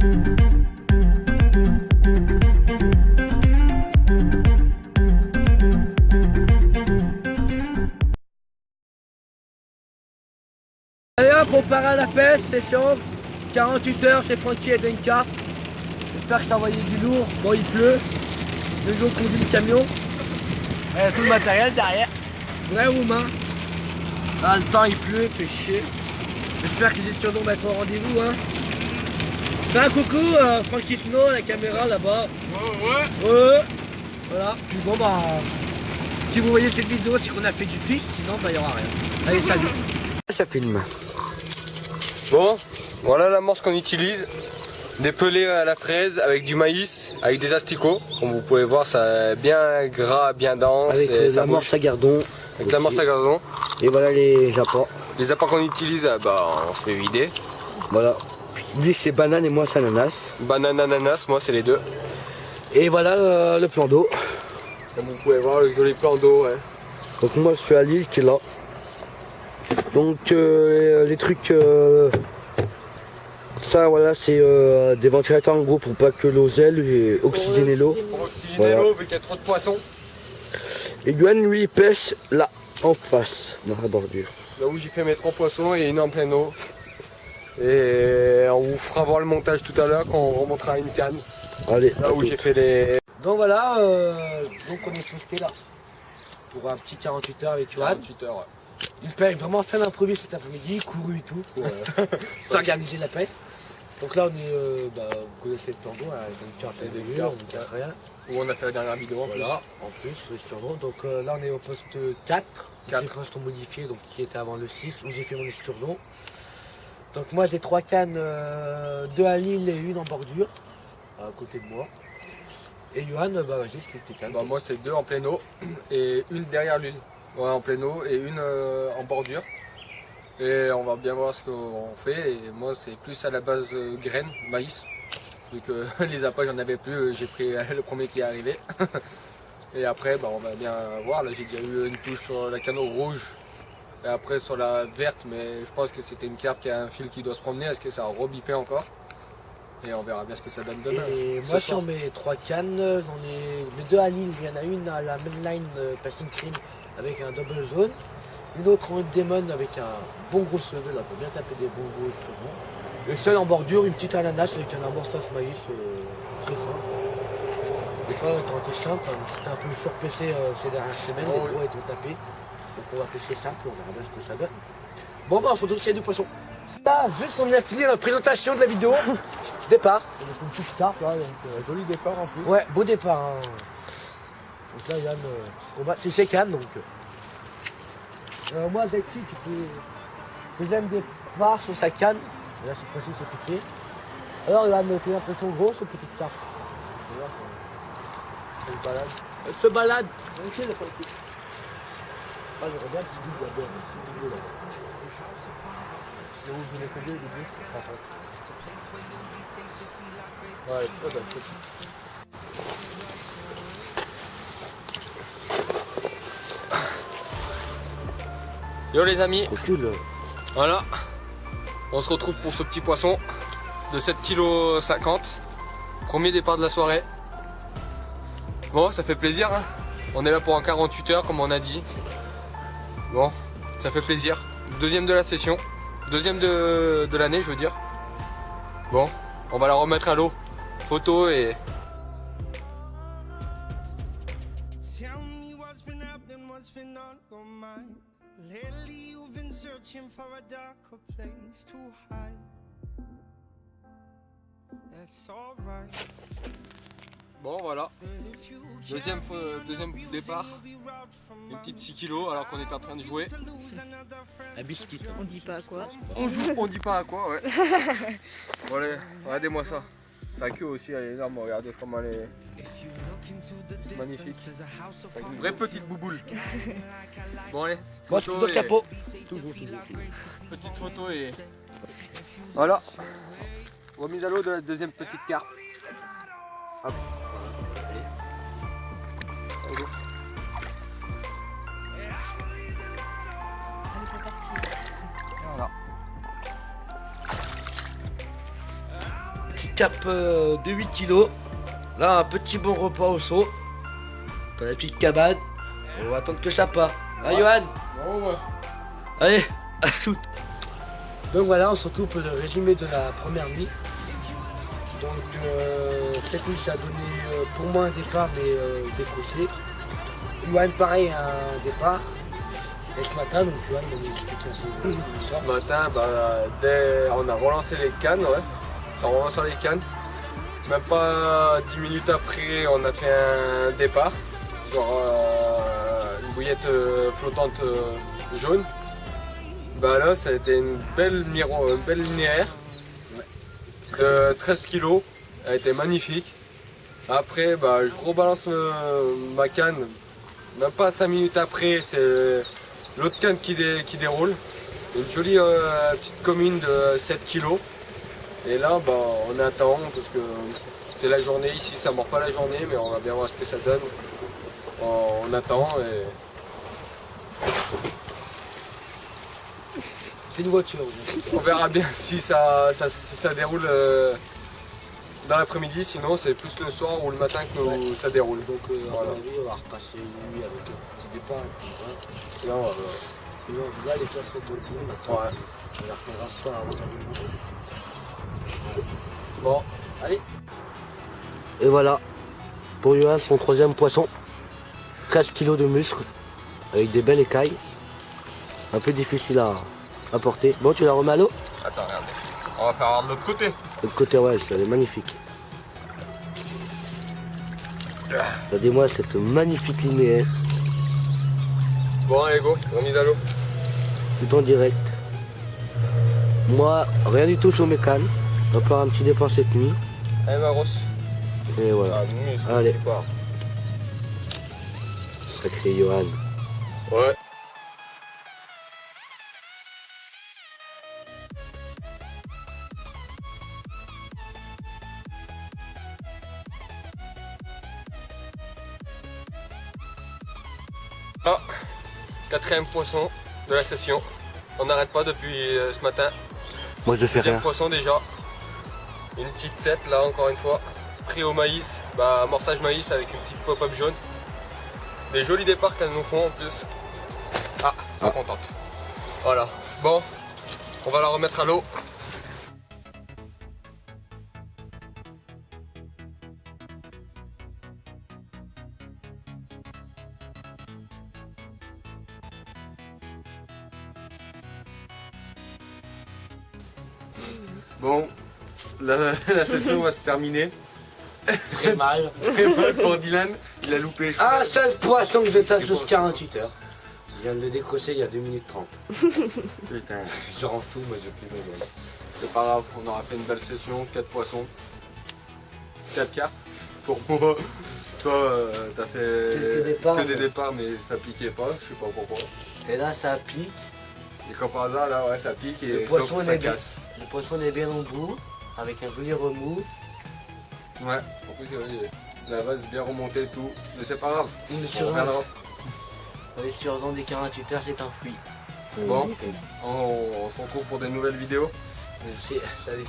Allez hop, on part à la pêche, c'est chaud. 48 heures chez Francky et Denka. J'espère que ça a envoyé du lourd. Bon, il pleut. Le gars conduit le camion. Il y a tout le matériel derrière. Ouais, Romain. Ah, le temps il pleut, il fait chier. J'espère que les étudiants vont être au rendez-vous. Hein. Fais un coucou, Francky Fino, la caméra là-bas. Ouais. Voilà. Puis bon, bah. Si vous voyez cette vidéo, c'est qu'on a fait du fish. Sinon, bah, il n'y aura rien. Allez, salut. Ça filme. Bon, voilà l'amorce qu'on utilise. Des pelés à la fraise avec du maïs, avec des asticots. Comme vous pouvez voir, ça est bien gras, bien dense. Avec l'amorce à gardon. Avec l'amorce à gardon. Et voilà les appâts. Les appâts qu'on utilise, bah, on se fait vider. Voilà. Lui c'est banane et moi c'est ananas. Banane, ananas, moi c'est les deux. Et voilà le plan d'eau. Comme vous pouvez voir, le joli plan d'eau. Ouais. Donc moi je suis à l'île qui est là. Donc les trucs, ça voilà c'est des ventilateurs en gros pour pas que l'eau zèle et oxygéner l'eau. Pour oxygéner l'eau vu qu'il y a trop de poissons. Et Yuan lui il pêche là en face dans la bordure. Là où j'ai fait mes 3 poissons et une en pleine eau. Et on vous fera voir le montage tout à l'heure quand on remontera une canne. Allez. Là où j'ai fait les... Donc voilà, donc on est posté là pour un petit 48 heures avec Yuan. 48 heures, ouais. Il paye vraiment fait l'improviste cet après-midi, couru et tout pour s'organiser la pêche. Donc là on est, vous connaissez le plan d'eau, une carte de vue, on ne casse rien. Où on a fait la dernière vidéo en plus. Voilà, en plus, le surnom. Donc là on est au poste 4. J'ai poste modifié, donc qui était avant le 6, où j'ai fait mon excursion. Donc moi j'ai 3 cannes, 2 à l'île et une en bordure, à côté de moi. Et Johan, bah vas-y, explique tes cannes. Bah, moi c'est 2 en pleine eau et une derrière l'île. Ouais, en pleine eau et une en bordure. Et on va bien voir ce qu'on fait. Et moi c'est plus à la base graines, maïs. Vu que les appâts j'en avais plus, j'ai pris le premier qui est arrivé. Et après bah, on va bien voir. Là j'ai déjà eu une touche sur la canne rouge. Et après sur la verte, mais je pense que c'était une carpe qui a un fil qui doit se promener. Est-ce que ça a rebipé encore? Et on verra bien ce que ça donne demain. Et moi sur mes 3 cannes, j'en ai les 2 à l'île, il y en a une à la mainline Passing Cream avec un double zone, une autre en démon avec un bon gros sevel là pour bien taper des bons gros très bons. Et seul en bordure, une petite ananas avec un amorce maïs très simple. Des fois quand t'es simple, c'était un peu surpêché ces dernières semaines, les gros étaient tapés. Donc on va pêcher simple, on verra bien ce que ça donne. Bon bah on se retrouve s'il y a du poisson. Là, juste on a fini la présentation de la vidéo. Départ. Donc une petite carte là, donc joli départ en plus. ouais, beau départ. Hein. Donc là Yann combat, c'est ses cannes donc. Moi Zeki, tu peux. J'aime des parts sur sa canne. Et là cette fois-ci c'est piqué. Alors Yann, t'as l'impression grosse ou petite carte? Elle se balade. Elle se balade. Ok, il n'a pas été. Ah, je regarde, petit goût d'abord, petit goût là. C'est où je l'ai fait au début? En face. Ouais, très belle, Yo les amis, recule. Voilà, on se retrouve pour ce petit poisson de 7,50 kg. Premier départ de la soirée. Bon, ça fait plaisir, hein. On est là pour un 48 heures comme on a dit. Bon, ça fait plaisir. Deuxième de la session. Deuxième de l'année, je veux dire. Bon, on va la remettre à l'eau. Photo et... Bon voilà, deuxième départ, une petite 6 kg alors qu'on est en train de jouer. La biscuit. On dit pas à quoi. On joue, on dit pas à quoi, ouais. Bon allez, regardez-moi ça. Sa queue aussi elle est énorme, regardez comment elle est magnifique. C'est une vraie petite bouboule. Bon allez, Moi je toujours capot. Toujours. Petite photo et... Voilà, remise à l'eau de la deuxième petite carpe. Hop. Voilà. cap de 8 kilos. Là, un petit bon repas au saut. Dans la petite cabane. On va attendre que ça part. Ah, Johan. Bon, ouais. Allez, à tout. Donc voilà, on se retrouve pour le résumé de la première nuit. Donc cette nuit, ça a donné pour moi un départ, mais décroché. Johan, pareil, un départ. Et ce matin, donc Johan m'a expliqué un peu l'histoire. Ce matin, dès on a relancé les cannes, ouais. Ça en relançant les cannes. Même pas 10 minutes après, on a fait un départ sur une bouillette flottante jaune. Là, ça a été une belle linéaire de 13 kg. Elle a été magnifique. Après, je rebalance ma canne. Même pas 5 minutes après, c'est l'autre canne qui déroule. Une jolie petite commune de 7 kg. Et là, on attend parce que c'est la journée. Ici, ça ne mord pas la journée, mais on va bien voir ce que ça donne. On attend et... C'est une voiture. On verra bien si ça déroule dans l'après-midi, sinon c'est plus le soir ou le matin que ça déroule. Donc voilà. à mon avis, on va repasser une nuit avec un petit départ. Et puis, Là, Et donc, là, les classes sont autorisées maintenant. ouais. On la reprendra ce soir avant d'aller manger. Bon, Allez. Et voilà, pour Johan, son troisième poisson. 13 kg de muscles, avec des belles écailles. Un peu difficile à porter. Bon, tu la remets à l'eau? attends, regardez. On va faire de l'autre côté. De l'autre côté, ouais, elle est magnifique. Regardez-moi cette magnifique linéaire, Bon, allez, go, on mise à l'eau. tout en direct. Moi, rien du tout sur mes cannes. On va faire un petit départ cette nuit. Allez, ma grosse. Et voilà. Muscle, Allez. tu pars. Sacré Johan. Ouais. Ah, quatrième poisson de la session. On n'arrête pas depuis ce matin. Moi, je fais Deuxième rien. poisson déjà. Une petite 7 là encore une fois. Pris au maïs, amorçage maïs avec une petite pop-up jaune. Des jolis départs qu'elles nous font en plus. Ah, pas contente. Voilà. Bon, on va la remettre à l'eau. Bon, la session va se terminer. Très mal. Très mal pour Dylan, il a loupé. Un seul poisson que je tâche juste 48 heures. Je viens de le décrocher il y a 2 minutes 30. Putain, Je rends tout, moi je plus mes gars. c'est pas grave, on aura fait une belle session, 4 poissons, 4 carpes. Pour moi, toi t'as fait Quelques départs, que des ouais. départs mais ça piquait pas, je sais pas pourquoi. Et là ça pique. Et comme par hasard là ouais ça pique Le et poisson, sauf il ça est bien. casse. Le poisson est bien au bout, avec un joli remous. Ouais, en plus la vase bien remontée et tout, mais c'est pas grave, Une on sur reviendra. les survents des 48 heures, c'est un fruit. Bon, on se retrouve pour des nouvelles vidéos. Merci, salut.